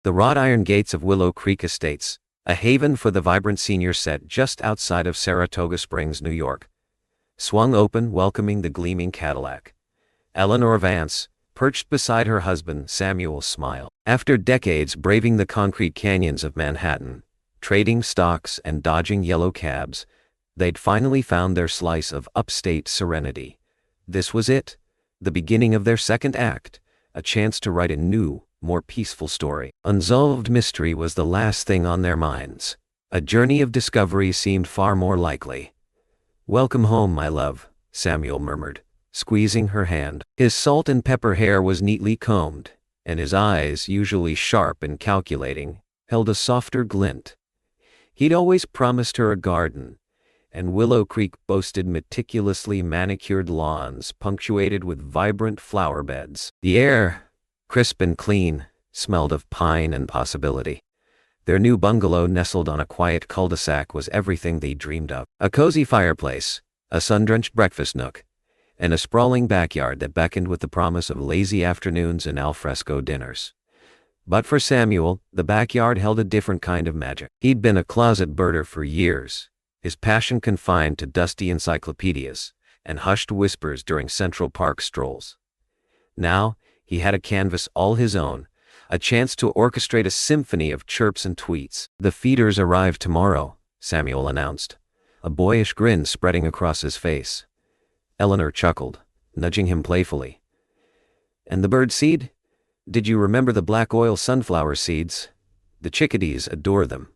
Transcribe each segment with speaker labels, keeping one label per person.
Speaker 1: The wrought iron gates of Willow Creek Estates, a haven for the vibrant senior set just outside of Saratoga Springs, New York, swung open, welcoming the gleaming Cadillac. Eleanor Vance, perched beside her husband, Samuel, smiled. After decades braving the concrete canyons of Manhattan, trading stocks and dodging yellow cabs, they'd finally found their slice of upstate serenity. This was it, the beginning of their second act, a chance to write a new, more peaceful story. Unsolved mystery was the last thing on their minds. A journey of discovery seemed far more likely. "Welcome home, my love," Samuel murmured, squeezing her hand. His salt and pepper hair was neatly combed, and his eyes, usually sharp and calculating, held a softer glint. He'd always promised her a garden, and Willow Creek boasted meticulously manicured lawns punctuated with vibrant flower beds. The air, crisp and clean, smelled of pine and possibility. Their new bungalow nestled on a quiet cul-de-sac was everything they dreamed of. A cozy fireplace, a sun-drenched breakfast nook, and a sprawling backyard that beckoned with the promise of lazy afternoons and alfresco dinners. But for Samuel, the backyard held a different kind of magic. He'd been a closet birder for years, his passion confined to dusty encyclopedias and hushed whispers during Central Park strolls. Now, he had a canvas all his own, a chance to orchestrate a symphony of chirps and tweets. "The feeders arrive tomorrow," Samuel announced, a boyish grin spreading across his face. Eleanor chuckled, nudging him playfully. "And the bird seed? Did you remember the black oil sunflower seeds? The chickadees adore them."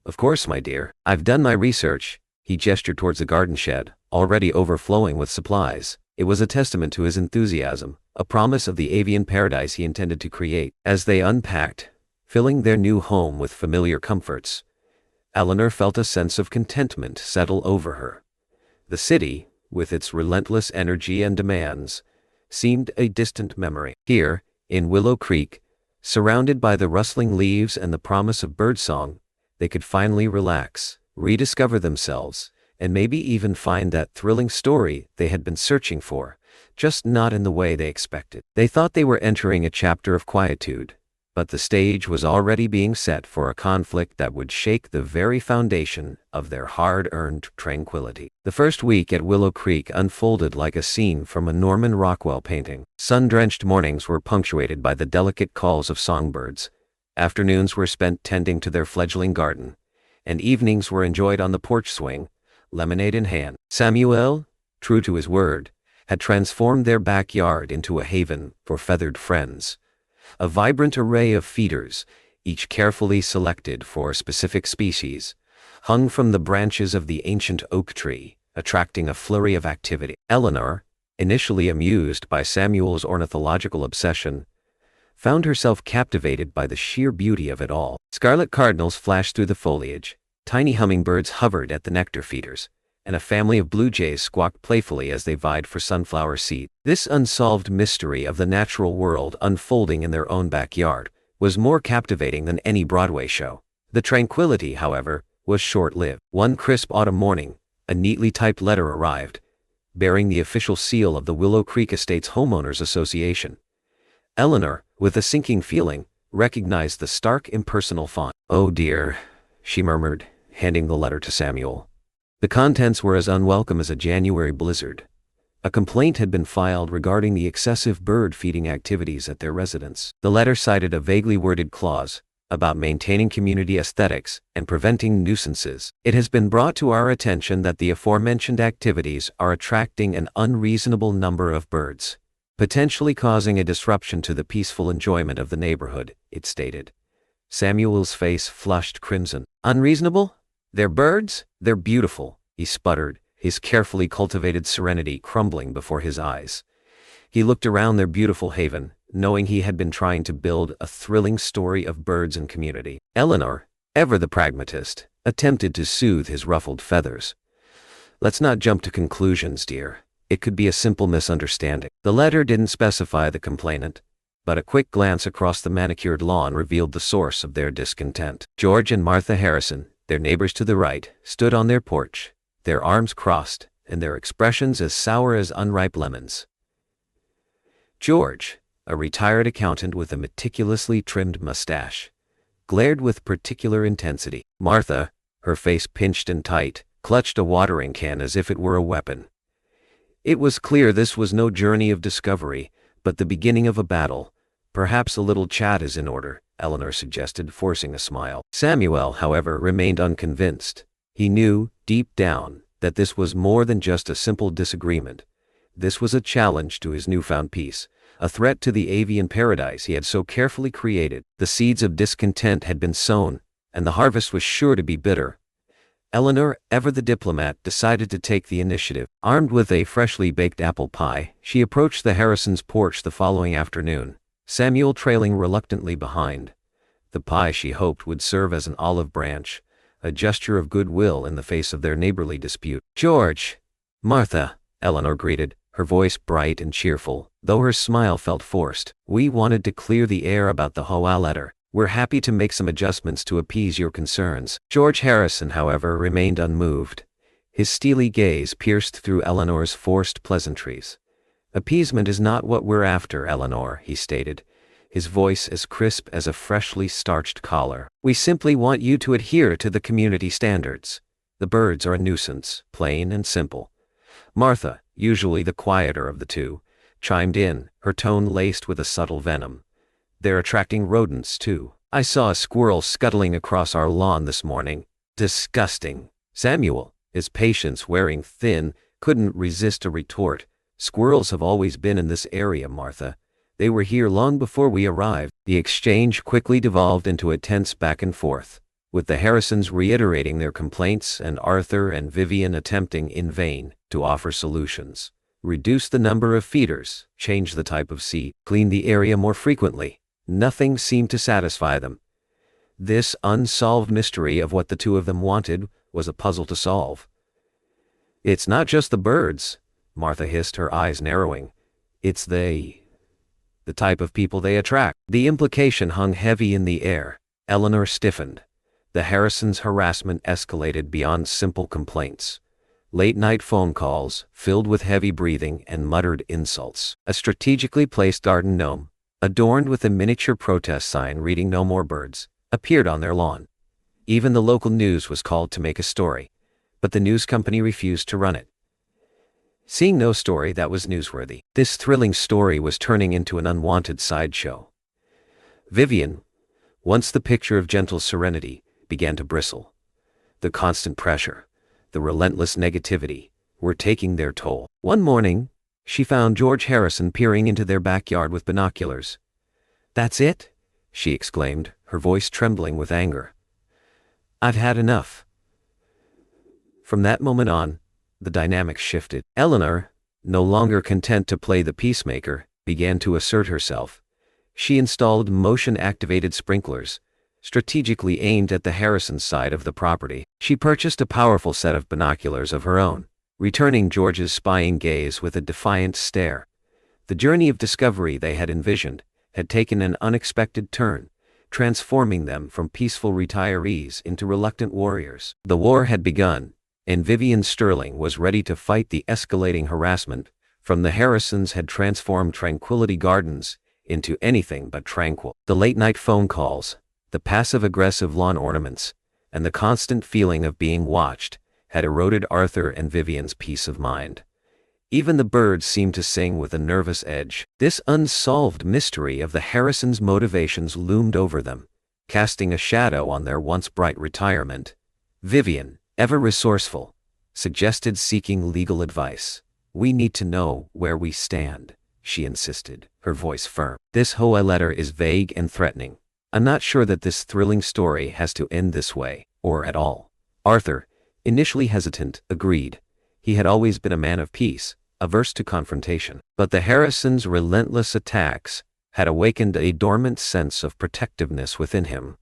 Speaker 1: "Of course, my dear. I've done my research." He gestured towards the garden shed, already overflowing with supplies. It was a testament to his enthusiasm, a promise of the avian paradise he intended to create. As they unpacked, filling their new home with familiar comforts, Eleanor felt a sense of contentment settle over her. The city, with its relentless energy and demands, seemed a distant memory. Here, in Willow Creek, surrounded by the rustling leaves and the promise of birdsong, they could finally relax, rediscover themselves, and maybe even find that thrilling story they had been searching for, just not in the way they expected. They thought they were entering a chapter of quietude, but the stage was already being set for a conflict that would shake the very foundation of their hard-earned tranquility. The first week at Willow Creek unfolded like a scene from a Norman Rockwell painting. Sun-drenched mornings were punctuated by the delicate calls of songbirds, afternoons were spent tending to their fledgling garden, and evenings were enjoyed on the porch swing, lemonade in hand. Samuel, true to his word, had transformed their backyard into a haven for feathered friends. A vibrant array of feeders, each carefully selected for a specific species, hung from the branches of the ancient oak tree, attracting a flurry of activity. Eleanor, initially amused by Samuel's ornithological obsession, found herself captivated by the sheer beauty of it all. Scarlet cardinals flashed through the foliage, tiny hummingbirds hovered at the nectar feeders, and a family of blue jays squawked playfully as they vied for sunflower seed. This unsolved mystery of the natural world unfolding in their own backyard was more captivating than any Broadway show. The tranquility, however, was short-lived. One crisp autumn morning, a neatly typed letter arrived, bearing the official seal of the Willow Creek Estates Homeowners Association. Eleanor, with a sinking feeling, recognized the stark impersonal font. "Oh dear," she murmured, handing the letter to Samuel. The contents were as unwelcome as a January blizzard. A complaint had been filed regarding the excessive bird feeding activities at their residence. The letter cited a vaguely worded clause about maintaining community aesthetics and preventing nuisances. "It has been brought to our attention that the aforementioned activities are attracting an unreasonable number of birds, potentially causing a disruption to the peaceful enjoyment of the neighborhood," it stated. Samuel's face flushed crimson. "Unreasonable? They're birds? They're beautiful," he sputtered, his carefully cultivated serenity crumbling before his eyes. He looked around their beautiful haven, knowing he had been trying to build a thrilling story of birds and community. Eleanor, ever the pragmatist, attempted to soothe his ruffled feathers. "Let's not jump to conclusions, dear. It could be a simple misunderstanding." The letter didn't specify the complainant, but a quick glance across the manicured lawn revealed the source of their discontent. George and Martha Harrison, their neighbors to the right, stood on their porch, their arms crossed, and their expressions as sour as unripe lemons. George, a retired accountant with a meticulously trimmed mustache, glared with particular intensity. Martha, her face pinched and tight, clutched a watering can as if it were a weapon. It was clear this was no journey of discovery, but the beginning of a battle. Perhaps a little chat is in order, Eleanor suggested, forcing a smile. Samuel, however, remained unconvinced. He knew, deep down, that this was more than just a simple disagreement. This was a challenge to his newfound peace, a threat to the avian paradise he had so carefully created. The seeds of discontent had been sown, and the harvest was sure to be bitter. Eleanor, ever the diplomat, decided to take the initiative. Armed with a freshly baked apple pie, she approached the Harrisons' porch the following afternoon, Samuel trailing reluctantly behind. The pie, she hoped, would serve as an olive branch, a gesture of goodwill in the face of their neighborly dispute. "George!" "Martha," Eleanor greeted, her voice bright and cheerful, though her smile felt forced. "We wanted to clear the air about the HOA letter. We're happy to make some adjustments to appease your concerns." George Harrison, however, remained unmoved. His steely gaze pierced through Eleanor's forced pleasantries. "Appeasement is not what we're after, Eleanor," he stated, his voice as crisp as a freshly starched collar. "We simply want you to adhere to the community standards. The birds are a nuisance, plain and simple." Martha, usually the quieter of the two, chimed in, her tone laced with a subtle venom. "They're attracting rodents, too. I saw a squirrel scuttling across our lawn this morning. Disgusting." Samuel, his patience wearing thin, couldn't resist a retort. "Squirrels have always been in this area, Martha. They were here long before we arrived." The exchange quickly devolved into a tense back and forth, with the Harrisons reiterating their complaints and Arthur and Vivian attempting in vain to offer solutions. Reduce the number of feeders, change the type of seed, clean the area more frequently. Nothing seemed to satisfy them. This unsolved mystery of what the two of them wanted was a puzzle to solve. "It's not just the birds," Martha hissed, her eyes narrowing. "It's the type of people they attract." The implication hung heavy in the air. Eleanor stiffened. The Harrisons' harassment escalated beyond simple complaints. Late-night phone calls, filled with heavy breathing and muttered insults. A strategically placed garden gnome, adorned with a miniature protest sign reading "No More Birds," appeared on their lawn. Even the local news was called to make a story, but the news company refused to run it. Seeing no story that was newsworthy, this thrilling story was turning into an unwanted sideshow. Vivian, once the picture of gentle serenity, began to bristle. The constant pressure, the relentless negativity, were taking their toll. One morning, she found George Harrison peering into their backyard with binoculars. "That's it?" she exclaimed, her voice trembling with anger. "I've had enough." From that moment on, the dynamic shifted. Eleanor, no longer content to play the peacemaker, began to assert herself. She installed motion-activated sprinklers, strategically aimed at the Harrison side of the property. She purchased a powerful set of binoculars of her own, returning George's spying gaze with a defiant stare. The journey of discovery they had envisioned had taken an unexpected turn, transforming them from peaceful retirees into reluctant warriors. The war had begun, and Vivian Sterling was ready to fight the escalating harassment from the Harrisons had transformed Tranquility Gardens into anything but tranquil. The late-night phone calls, the passive-aggressive lawn ornaments, and the constant feeling of being watched had eroded Arthur and Vivian's peace of mind. Even the birds seemed to sing with a nervous edge. This unsolved mystery of the Harrisons' motivations loomed over them, casting a shadow on their once bright retirement. Vivian, ever resourceful, suggested seeking legal advice. "We need to know where we stand," she insisted, her voice firm. "This HOA letter is vague and threatening. I'm not sure that this thrilling story has to end this way, or at all." Arthur, initially hesitant, agreed. He had always been a man of peace, averse to confrontation. But the Harrisons' relentless attacks had awakened a dormant sense of protectiveness within him,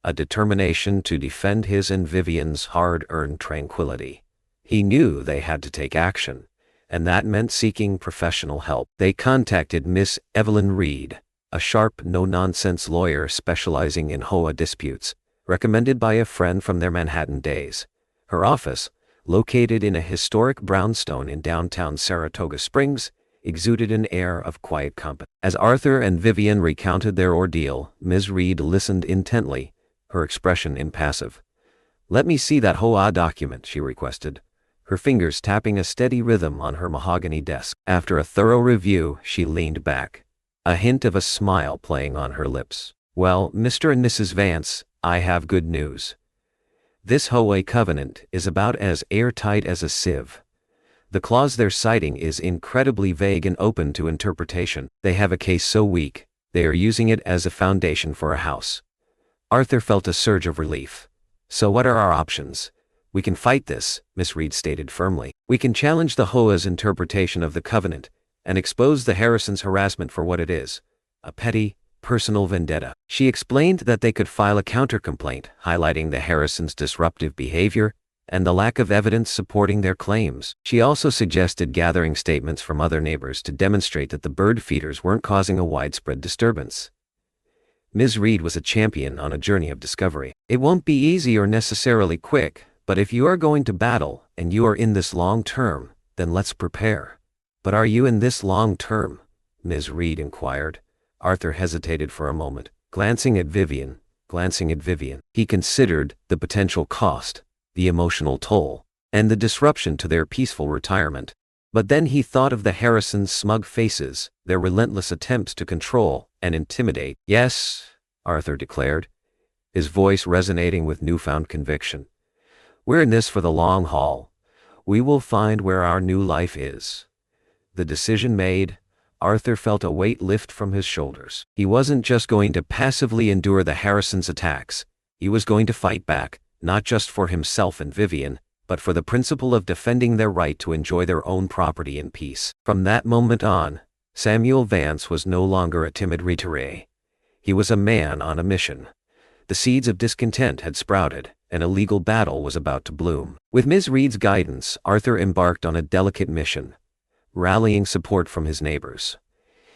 Speaker 1: a determination to defend his and Vivian's hard-earned tranquility. He knew they had to take action, and that meant seeking professional help. They contacted Miss Evelyn Reed, a sharp, no-nonsense lawyer specializing in HOA disputes, recommended by a friend from their Manhattan days. Her office, located in a historic brownstone in downtown Saratoga Springs, exuded an air of quiet competence. As Arthur and Vivian recounted their ordeal, Ms. Reed listened intently, her expression impassive. "Let me see that HOA document," she requested, her fingers tapping a steady rhythm on her mahogany desk. After a thorough review, she leaned back, a hint of a smile playing on her lips. "Well, Mr. and Mrs. Vance, I have good news. This HOA covenant is about as airtight as a sieve. The clause they're citing is incredibly vague and open to interpretation. They have a case so weak, they are using it as a foundation for a house." Arthur felt a surge of relief. "So what are our options?" "We can fight this," Miss Reed stated firmly. "We can challenge the HOA's interpretation of the covenant and expose the Harrisons' harassment for what it is, a petty, personal vendetta." She explained that they could file a counter-complaint highlighting the Harrisons' disruptive behavior and the lack of evidence supporting their claims. She also suggested gathering statements from other neighbors to demonstrate that the bird feeders weren't causing a widespread disturbance. Ms. Reed was a champion on a journey of discovery. "It won't be easy or necessarily quick, but if you are going to battle, and you are in this long term, then let's prepare." "But are you in this long term?" Ms. Reed inquired. Arthur hesitated for a moment, glancing at Vivian. He considered the potential cost, the emotional toll, and the disruption to their peaceful retirement. But then he thought of the Harrisons' smug faces, their relentless attempts to control and intimidate. "Yes," Arthur declared, his voice resonating with newfound conviction. "We're in this for the long haul. We will find where our new life is." The decision made, Arthur felt a weight lift from his shoulders. He wasn't just going to passively endure the Harrisons' attacks. He was going to fight back, not just for himself and Vivian, but for the principle of defending their right to enjoy their own property in peace. From that moment on, Samuel Vance was no longer a timid retiree. He was a man on a mission. The seeds of discontent had sprouted, and a legal battle was about to bloom. With Ms. Reed's guidance, Arthur embarked on a delicate mission, rallying support from his neighbors.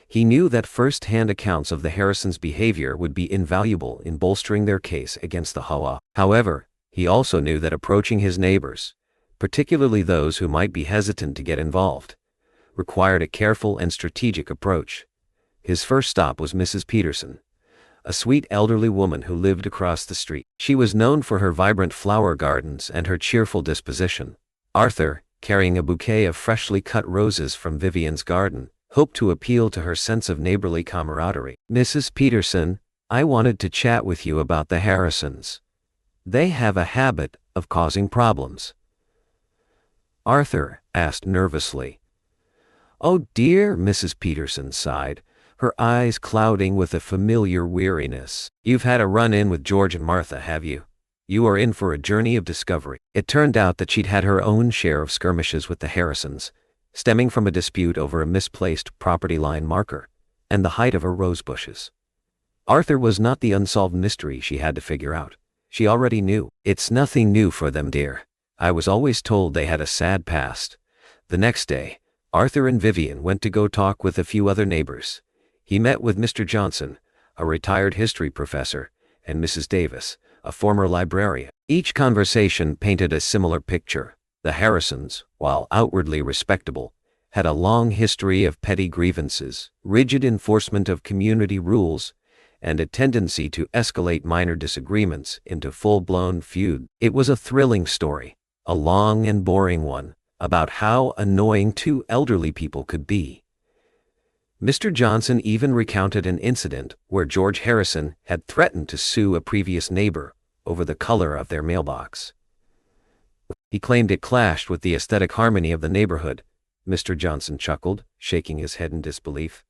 Speaker 1: He knew that first-hand accounts of the Harrisons' behavior would be invaluable in bolstering their case against the HOA. However, he also knew that approaching his neighbors, particularly those who might be hesitant to get involved, required a careful and strategic approach. His first stop was Mrs. Peterson, a sweet elderly woman who lived across the street. She was known for her vibrant flower gardens and her cheerful disposition. Arthur, carrying a bouquet of freshly cut roses from Vivian's garden, hoped to appeal to her sense of neighborly camaraderie. "Mrs. Peterson, I wanted to chat with you about the Harrisons. They have a habit of causing problems." Arthur asked nervously. "Oh dear," Mrs. Peterson sighed, her eyes clouding with a familiar weariness. "You've had a run-in with George and Martha, have you? You are in for a journey of discovery." It turned out that she'd had her own share of skirmishes with the Harrisons, stemming from a dispute over a misplaced property line marker and the height of her rose bushes. Arthur was not the unsolved mystery she had to figure out. She already knew. "It's nothing new for them, dear. I was always told they had a sad past." The next day, Arthur and Vivian went to go talk with a few other neighbors. He met with Mr. Johnson, a retired history professor, and Mrs. Davis, a former librarian. Each conversation painted a similar picture. The Harrisons, while outwardly respectable, had a long history of petty grievances, rigid enforcement of community rules, and a tendency to escalate minor disagreements into full-blown feud. It was a thrilling story, a long and boring one, about how annoying two elderly people could be. Mr. Johnson even recounted an incident where George Harrison had threatened to sue a previous neighbor over the color of their mailbox. He claimed it clashed with the aesthetic harmony of the neighborhood. Mr. Johnson chuckled, shaking his head in disbelief.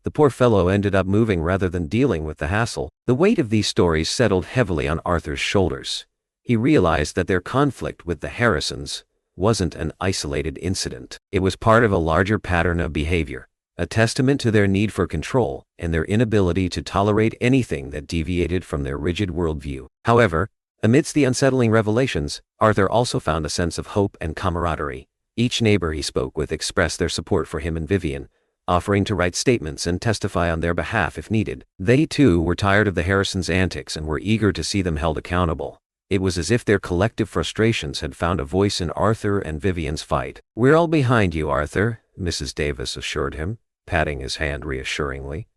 Speaker 1: The poor fellow ended up moving rather than dealing with the hassle. The weight of these stories settled heavily on Arthur's shoulders. He realized that their conflict with the Harrisons wasn't an isolated incident. It was part of a larger pattern of behavior, a testament to their need for control and their inability to tolerate anything that deviated from their rigid worldview. However, amidst the unsettling revelations, Arthur also found a sense of hope and camaraderie. Each neighbor he spoke with expressed their support for him and Vivian, offering to write statements and testify on their behalf if needed. They too were tired of the Harrisons' antics and were eager to see them held accountable. It was as if their collective frustrations had found a voice in Arthur and Vivian's fight. "We're all behind you, Arthur," Mrs. Davis assured him, patting his hand reassuringly.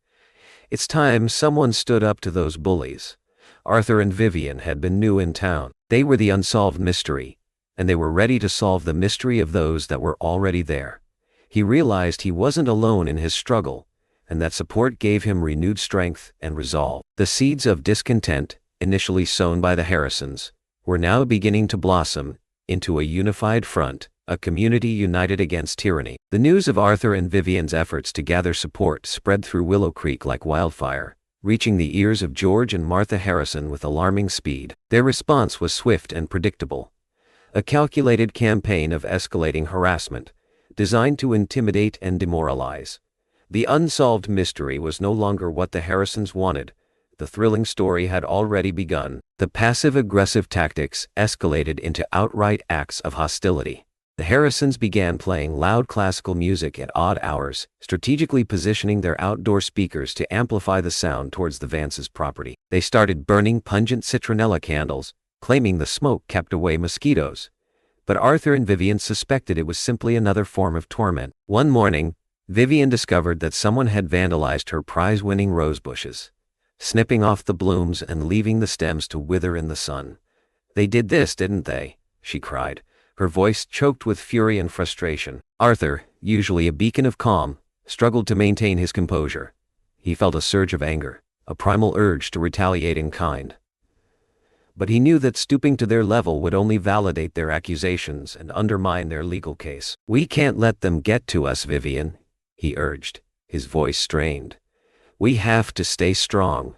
Speaker 1: "It's time someone stood up to those bullies. Arthur and Vivian had been new in town. They were the unsolved mystery, and they were ready to solve the mystery of those that were already there. He realized he wasn't alone in his struggle, and that support gave him renewed strength and resolve. The seeds of discontent, initially sown by the Harrisons, were now beginning to blossom into a unified front, a community united against tyranny. The news of Arthur and Vivian's efforts to gather support spread through Willow Creek like wildfire, reaching the ears of George and Martha Harrison with alarming speed. Their response was swift and predictable. A calculated campaign of escalating harassment, designed to intimidate and demoralize. The unsolved mystery was no longer what the Harrisons wanted. The thrilling story had already begun. The passive-aggressive tactics escalated into outright acts of hostility. The Harrisons began playing loud classical music at odd hours, strategically positioning their outdoor speakers to amplify the sound towards the Vances' property. They started burning pungent citronella candles, claiming the smoke kept away mosquitoes. But Arthur and Vivian suspected it was simply another form of torment. One morning, Vivian discovered that someone had vandalized her prize-winning rose bushes, snipping off the blooms and leaving the stems to wither in the sun. "They did this, didn't they?" she cried, her voice choked with fury and frustration. Arthur, usually a beacon of calm, struggled to maintain his composure. He felt a surge of anger, a primal urge to retaliate in kind. But he knew that stooping to their level would only validate their accusations and undermine their legal case. "We can't let them get to us, Vivian," he urged, his voice strained. "We have to stay strong."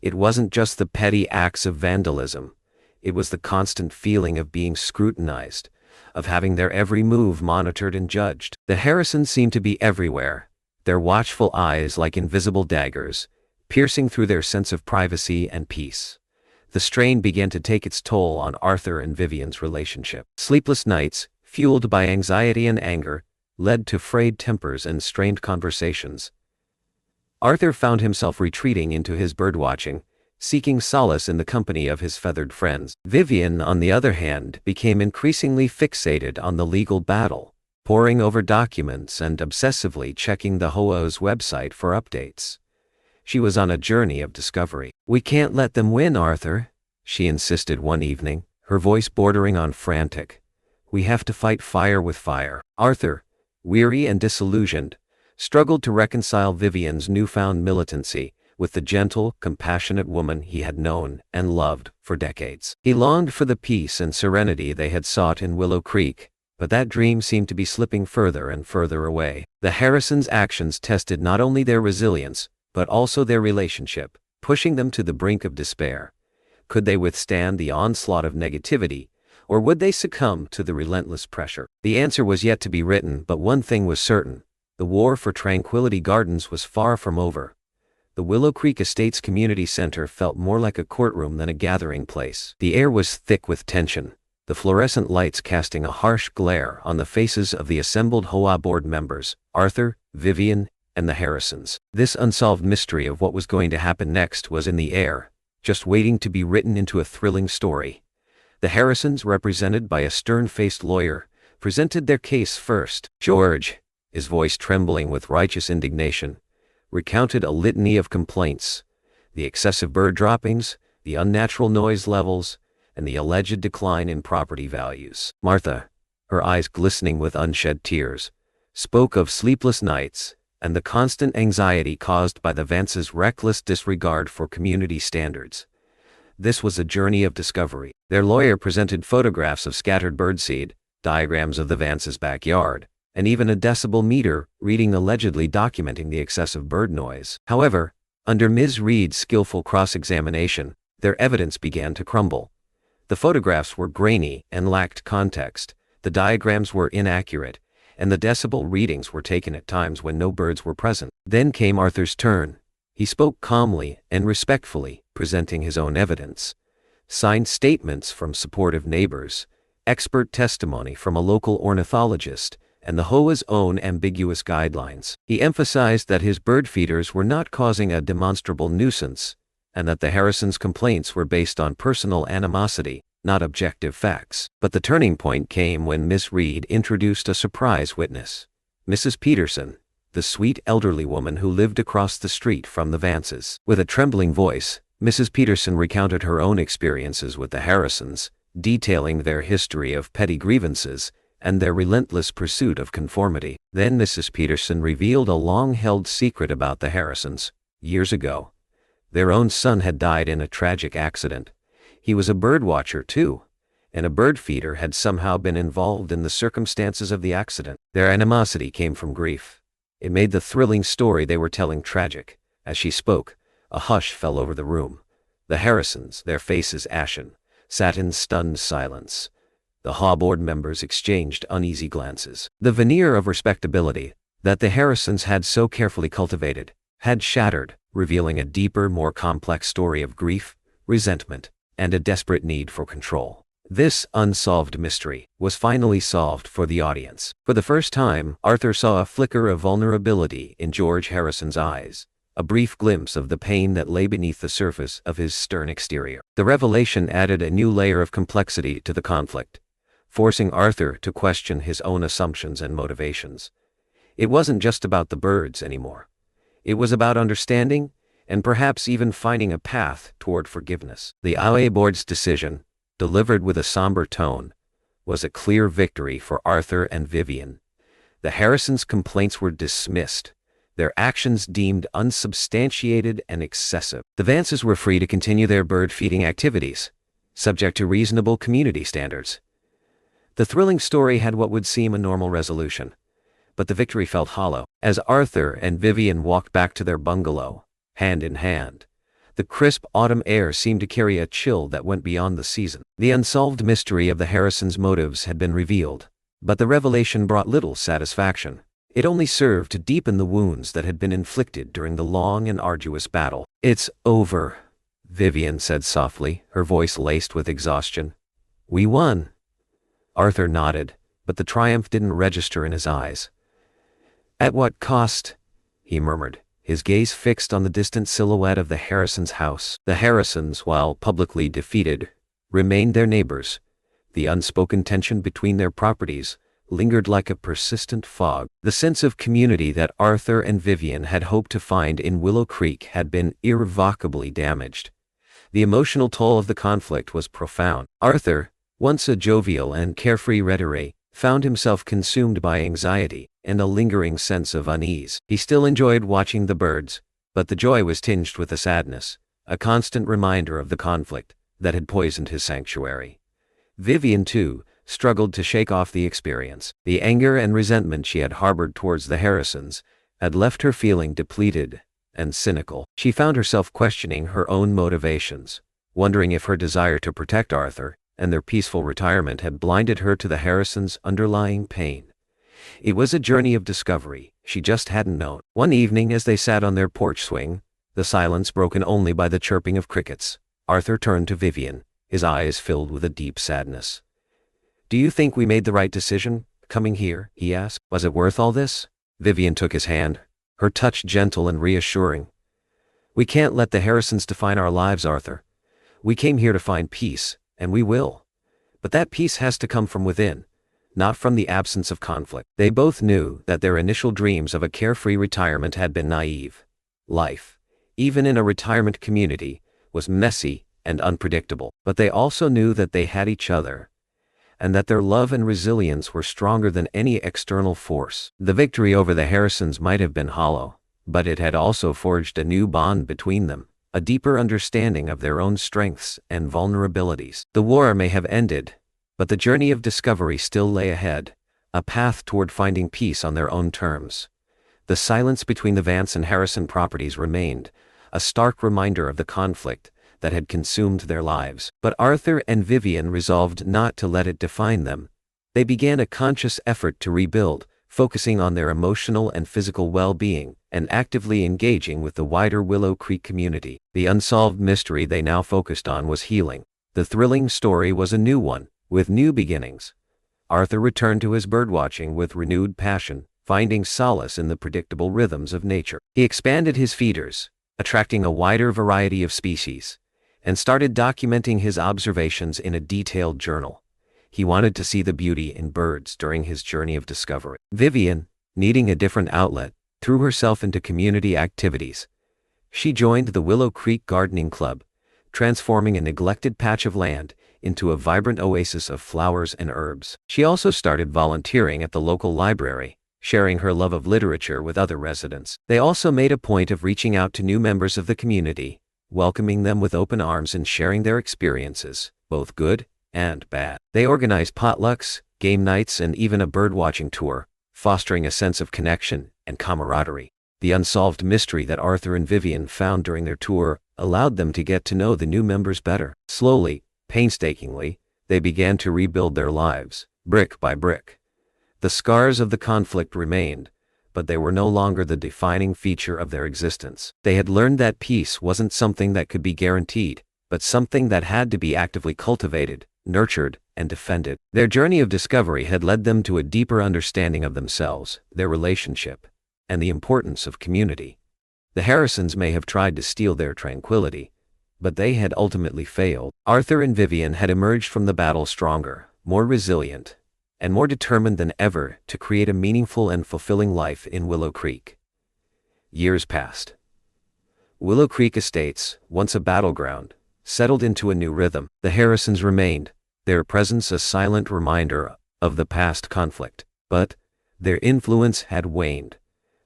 Speaker 1: It wasn't just the petty acts of vandalism. It was the constant feeling of being scrutinized, of having their every move monitored and judged. The Harrisons seemed to be everywhere, their watchful eyes like invisible daggers, piercing through their sense of privacy and peace. The strain began to take its toll on Arthur and Vivian's relationship. Sleepless nights, fueled by anxiety and anger, led to frayed tempers and strained conversations. Arthur found himself retreating into his birdwatching, seeking solace in the company of his feathered friends. Vivian, on the other hand, became increasingly fixated on the legal battle, poring over documents and obsessively checking the HOA's website for updates. She was on a journey of discovery. "We can't let them win, Arthur," she insisted one evening, her voice bordering on frantic. "We have to fight fire with fire." Arthur, weary and disillusioned, struggled to reconcile Vivian's newfound militancy with the gentle, compassionate woman he had known and loved for decades. He longed for the peace and serenity they had sought in Willow Creek, but that dream seemed to be slipping further and further away. The Harrisons' actions tested not only their resilience, but also their relationship, pushing them to the brink of despair. Could they withstand the onslaught of negativity, or would they succumb to the relentless pressure? The answer was yet to be written, but one thing was certain: the war for Tranquility Gardens was far from over. The Willow Creek Estates Community Center felt more like a courtroom than a gathering place. The air was thick with tension, the fluorescent lights casting a harsh glare on the faces of the assembled HOA board members, Arthur, Vivian, and the Harrisons. This unsolved mystery of what was going to happen next was in the air, just waiting to be written into a thrilling story. The Harrisons, represented by a stern-faced lawyer, presented their case first. George, his voice trembling with righteous indignation, recounted a litany of complaints: the excessive bird droppings, the unnatural noise levels, and the alleged decline in property values. Martha, her eyes glistening with unshed tears, spoke of sleepless nights and the constant anxiety caused by the Vances' reckless disregard for community standards. This was a journey of discovery. Their lawyer presented photographs of scattered birdseed, diagrams of the Vances' backyard, and even a decibel meter reading allegedly documenting the excessive bird noise. However, under Ms. Reed's skillful cross-examination, their evidence began to crumble. The photographs were grainy and lacked context, the diagrams were inaccurate, and the decibel readings were taken at times when no birds were present. Then came Arthur's turn. He spoke calmly and respectfully, presenting his own evidence. Signed statements from supportive neighbors, expert testimony from a local ornithologist, and the HOA's own ambiguous guidelines. He emphasized that his bird feeders were not causing a demonstrable nuisance, and that the Harrisons' complaints were based on personal animosity, not objective facts. But the turning point came when Miss Reed introduced a surprise witness, Mrs. Peterson, the sweet elderly woman who lived across the street from the Vances. With a trembling voice, Mrs. Peterson recounted her own experiences with the Harrisons, detailing their history of petty grievances and their relentless pursuit of conformity. Then Mrs. Peterson revealed a long-held secret about the Harrisons. Years ago, their own son had died in a tragic accident. He was a bird watcher too, and a bird feeder had somehow been involved in the circumstances of the accident. Their animosity came from grief. It made the thrilling story they were telling tragic. As she spoke, a hush fell over the room. The Harrisons, their faces ashen, sat in stunned silence. The HOA board members exchanged uneasy glances. The veneer of respectability that the Harrisons had so carefully cultivated had shattered, revealing a deeper, more complex story of grief, resentment, and a desperate need for control. This unsolved mystery was finally solved for the audience. For the first time, Arthur saw a flicker of vulnerability in George Harrison's eyes, a brief glimpse of the pain that lay beneath the surface of his stern exterior. The revelation added a new layer of complexity to the conflict, forcing Arthur to question his own assumptions and motivations. It wasn't just about the birds anymore. It was about understanding, and perhaps even finding a path toward forgiveness. The HOA board's decision, delivered with a somber tone, was a clear victory for Arthur and Vivian. The Harrisons' complaints were dismissed, their actions deemed unsubstantiated and excessive. The Vances were free to continue their bird feeding activities, subject to reasonable community standards. The thrilling story had what would seem a normal resolution, but the victory felt hollow. As Arthur and Vivian walked back to their bungalow, hand in hand, the crisp autumn air seemed to carry a chill that went beyond the season. The unsolved mystery of the Harrisons' motives had been revealed, but the revelation brought little satisfaction. It only served to deepen the wounds that had been inflicted during the long and arduous battle. "It's over," Vivian said softly, her voice laced with exhaustion. "We won." Arthur nodded, but the triumph didn't register in his eyes. "At what cost?" he murmured, his gaze fixed on the distant silhouette of the Harrisons' house. The Harrisons, while publicly defeated, remained their neighbors. The unspoken tension between their properties lingered like a persistent fog. The sense of community that Arthur and Vivian had hoped to find in Willow Creek had been irrevocably damaged. The emotional toll of the conflict was profound. Arthur, once a jovial and carefree retiree, found himself consumed by anxiety and a lingering sense of unease. He still enjoyed watching the birds, but the joy was tinged with a sadness, a constant reminder of the conflict that had poisoned his sanctuary. Vivian, too, struggled to shake off the experience. The anger and resentment she had harbored towards the Harrisons had left her feeling depleted and cynical. She found herself questioning her own motivations, wondering if her desire to protect Arthur and their peaceful retirement had blinded her to the Harrisons' underlying pain. It was a journey of discovery she just hadn't known. One evening as they sat on their porch swing, the silence broken only by the chirping of crickets, Arthur turned to Vivian, his eyes filled with a deep sadness. "Do you think we made the right decision, coming here?" he asked. "Was it worth all this?" Vivian took his hand, her touch gentle and reassuring. "We can't let the Harrisons define our lives, Arthur. We came here to find peace, and we will. But that peace has to come from within, not from the absence of conflict." They both knew that their initial dreams of a carefree retirement had been naive. Life, even in a retirement community, was messy and unpredictable. But they also knew that they had each other, and that their love and resilience were stronger than any external force. The victory over the Harrisons might have been hollow, but it had also forged a new bond between them, a deeper understanding of their own strengths and vulnerabilities. The war may have ended, but the journey of discovery still lay ahead, a path toward finding peace on their own terms. The silence between the Vance and Harrison properties remained, a stark reminder of the conflict that had consumed their lives. But Arthur and Vivian resolved not to let it define them. They began a conscious effort to rebuild, focusing on their emotional and physical well-being, and actively engaging with the wider Willow Creek community. The unsolved mystery they now focused on was healing. The thrilling story was a new one, with new beginnings. Arthur returned to his birdwatching with renewed passion, finding solace in the predictable rhythms of nature. He expanded his feeders, attracting a wider variety of species, and started documenting his observations in a detailed journal. He wanted to see the beauty in birds during his journey of discovery. Vivian, needing a different outlet, threw herself into community activities. She joined the Willow Creek Gardening Club, transforming a neglected patch of land into a vibrant oasis of flowers and herbs. She also started volunteering at the local library, sharing her love of literature with other residents. They also made a point of reaching out to new members of the community, welcoming them with open arms and sharing their experiences, both good and bad. They organized potlucks, game nights, and even a birdwatching tour, fostering a sense of connection and camaraderie. The unsolved mystery that Arthur and Vivian found during their tour allowed them to get to know the new members better. Slowly, painstakingly, they began to rebuild their lives, brick by brick. The scars of the conflict remained, but they were no longer the defining feature of their existence. They had learned that peace wasn't something that could be guaranteed, but something that had to be actively cultivated, nurtured, and defended. Their journey of discovery had led them to a deeper understanding of themselves, their relationship, and the importance of community. The Harrisons may have tried to steal their tranquility, but they had ultimately failed. Arthur and Vivian had emerged from the battle stronger, more resilient, and more determined than ever to create a meaningful and fulfilling life in Willow Creek. Years passed. Willow Creek Estates, once a battleground, settled into a new rhythm. The Harrisons remained, their presence a silent reminder of the past conflict, but their influence had waned.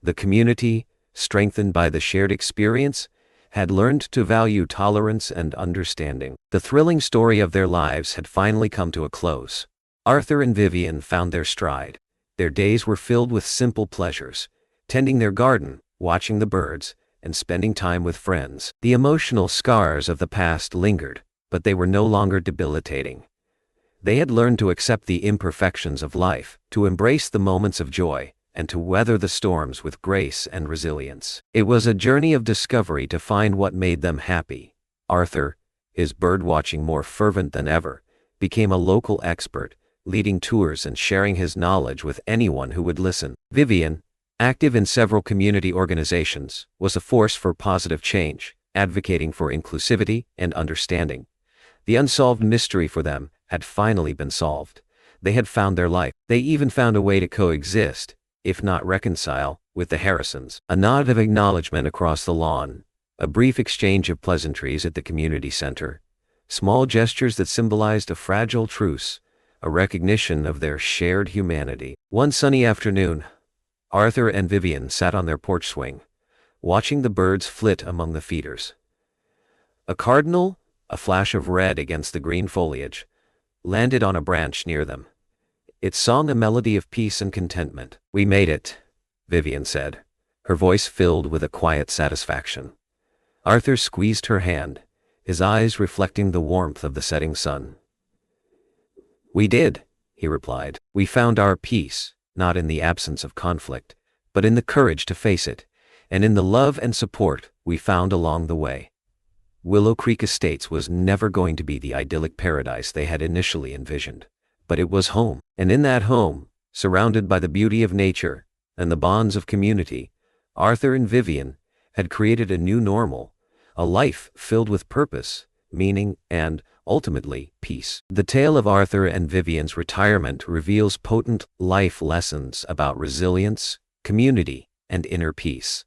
Speaker 1: The community, strengthened by the shared experience, had learned to value tolerance and understanding. The thrilling story of their lives had finally come to a close. Arthur and Vivian found their stride. Their days were filled with simple pleasures, tending their garden, watching the birds, and spending time with friends. The emotional scars of the past lingered, but they were no longer debilitating. They had learned to accept the imperfections of life, to embrace the moments of joy, and to weather the storms with grace and resilience. It was a journey of discovery to find what made them happy. Arthur, his birdwatching more fervent than ever, became a local expert, leading tours and sharing his knowledge with anyone who would listen. Vivian, active in several community organizations, was a force for positive change, advocating for inclusivity and understanding. The unsolved mystery for them had finally been solved. They had found their life. They even found a way to coexist, if not reconcile, with the Harrisons. A nod of acknowledgement across the lawn, a brief exchange of pleasantries at the community center, small gestures that symbolized a fragile truce, a recognition of their shared humanity. One sunny afternoon, Arthur and Vivian sat on their porch swing, watching the birds flit among the feeders. A cardinal, a flash of red against the green foliage, landed on a branch near them. It sang a melody of peace and contentment. "We made it," Vivian said, her voice filled with a quiet satisfaction. Arthur squeezed her hand, his eyes reflecting the warmth of the setting sun. "We did," he replied. "We found our peace, not in the absence of conflict, but in the courage to face it, and in the love and support we found along the way." Willow Creek Estates was never going to be the idyllic paradise they had initially envisioned, but it was home. And in that home, surrounded by the beauty of nature and the bonds of community, Arthur and Vivian had created a new normal, a life filled with purpose, meaning, and, ultimately, peace. The tale of Arthur and Vivian's retirement reveals potent life lessons about resilience, community, and inner peace.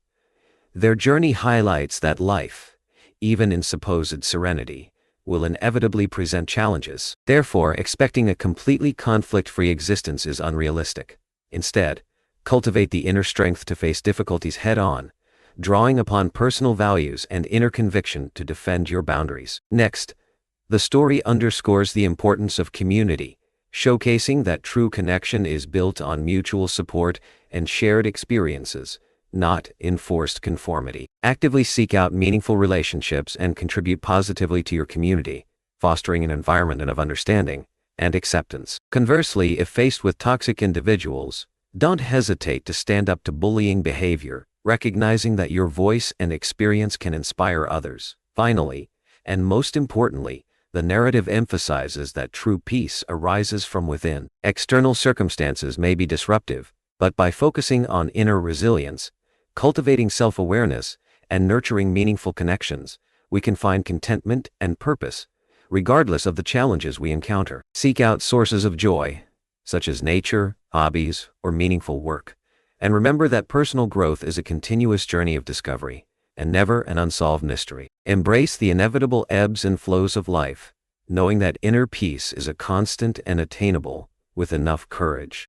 Speaker 1: Their journey highlights that life, even in supposed serenity, will inevitably present challenges. Therefore, expecting a completely conflict-free existence is unrealistic. Instead, cultivate the inner strength to face difficulties head-on, drawing upon personal values and inner conviction to defend your boundaries. Next, the story underscores the importance of community, showcasing that true connection is built on mutual support and shared experiences, not enforced conformity. Actively seek out meaningful relationships and contribute positively to your community, fostering an environment of understanding and acceptance. Conversely, if faced with toxic individuals, don't hesitate to stand up to bullying behavior, recognizing that your voice and experience can inspire others. Finally, and most importantly, the narrative emphasizes that true peace arises from within. External circumstances may be disruptive, but by focusing on inner resilience, cultivating self-awareness, and nurturing meaningful connections, we can find contentment and purpose, regardless of the challenges we encounter. Seek out sources of joy, such as nature, hobbies, or meaningful work, and remember that personal growth is a continuous journey of discovery. and never an unsolved mystery. Embrace the inevitable ebbs and flows of life, knowing that inner peace is a constant and attainable, with enough courage.